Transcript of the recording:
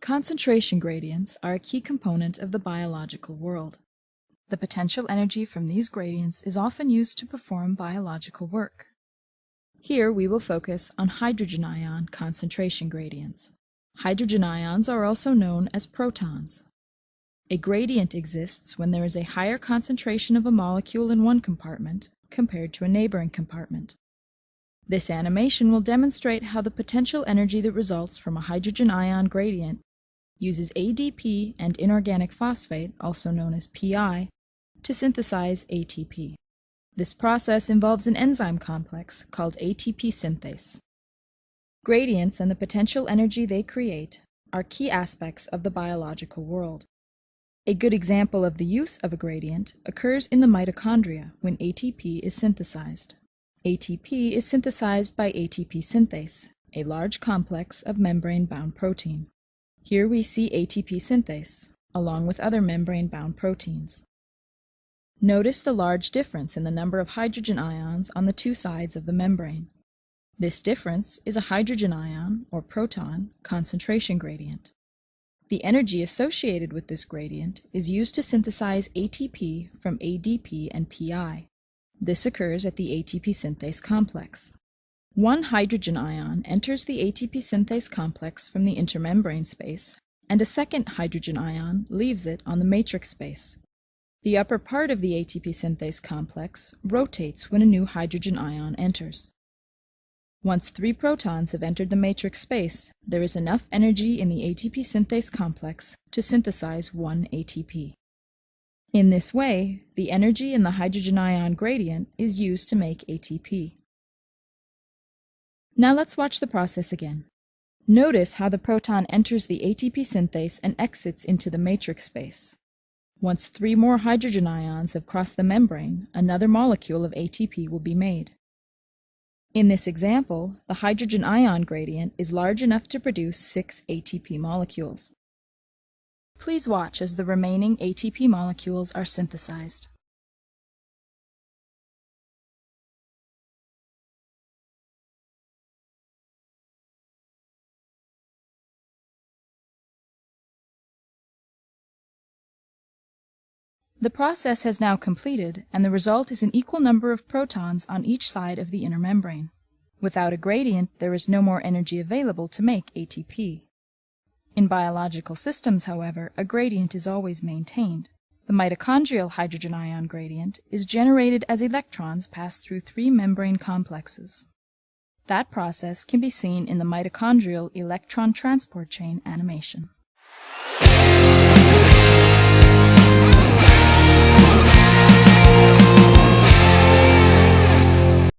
Concentration gradients are a key component of the biological world. The potential energy from these gradients is often used to perform biological work. Here we will focus on hydrogen ion concentration gradients. Hydrogen ions are also known as protons. A gradient exists when there is a higher concentration of a molecule in one compartment compared to a neighboring compartment. This animation will demonstrate how the potential energy that results from a hydrogen ion gradient uses ADP and inorganic phosphate, also known as PI, to synthesize ATP. This process involves an enzyme complex called ATP Synthase. Gradients and the potential energy they create are key aspects of the biological world. A good example of the use of a gradient occurs in the mitochondria when ATP is synthesized. ATP is synthesized by ATP synthase, a large complex of membrane-bound protein. Here we see ATP synthase, along with other membrane-bound proteins. Notice the large difference in the number of hydrogen ions on the two sides of the membrane. This difference is a hydrogen ion, or proton, concentration gradient. The energy associated with this gradient is used to synthesize ATP from ADP and PI. This occurs at the ATP synthase complex. One hydrogen ion enters the ATP synthase complex from the intermembrane space, and a second hydrogen ion leaves it on the matrix space. The upper part of the ATP synthase complex rotates when a new hydrogen ion enters. Once 3 protons have entered the matrix space, there is enough energy in the ATP synthase complex to synthesize 1 ATP. In this way, the energy in the hydrogen ion gradient is used to make ATP. Now let's watch the process again. Notice how the proton enters the ATP synthase and exits into the matrix space. Once 3 more hydrogen ions have crossed the membrane, another molecule of ATP will be made. In this example, the hydrogen ion gradient is large enough to produce 6 ATP molecules. Please watch as the remaining ATP molecules are synthesized. The process has now completed, and the result is an equal number of protons on each side of the inner membrane. Without a gradient, there is no more energy available to make ATP. In biological systems, however, a gradient is always maintained. The mitochondrial hydrogen ion gradient is generated as electrons pass through 3 membrane complexes. That process can be seen in the mitochondrial electron transport chain animation.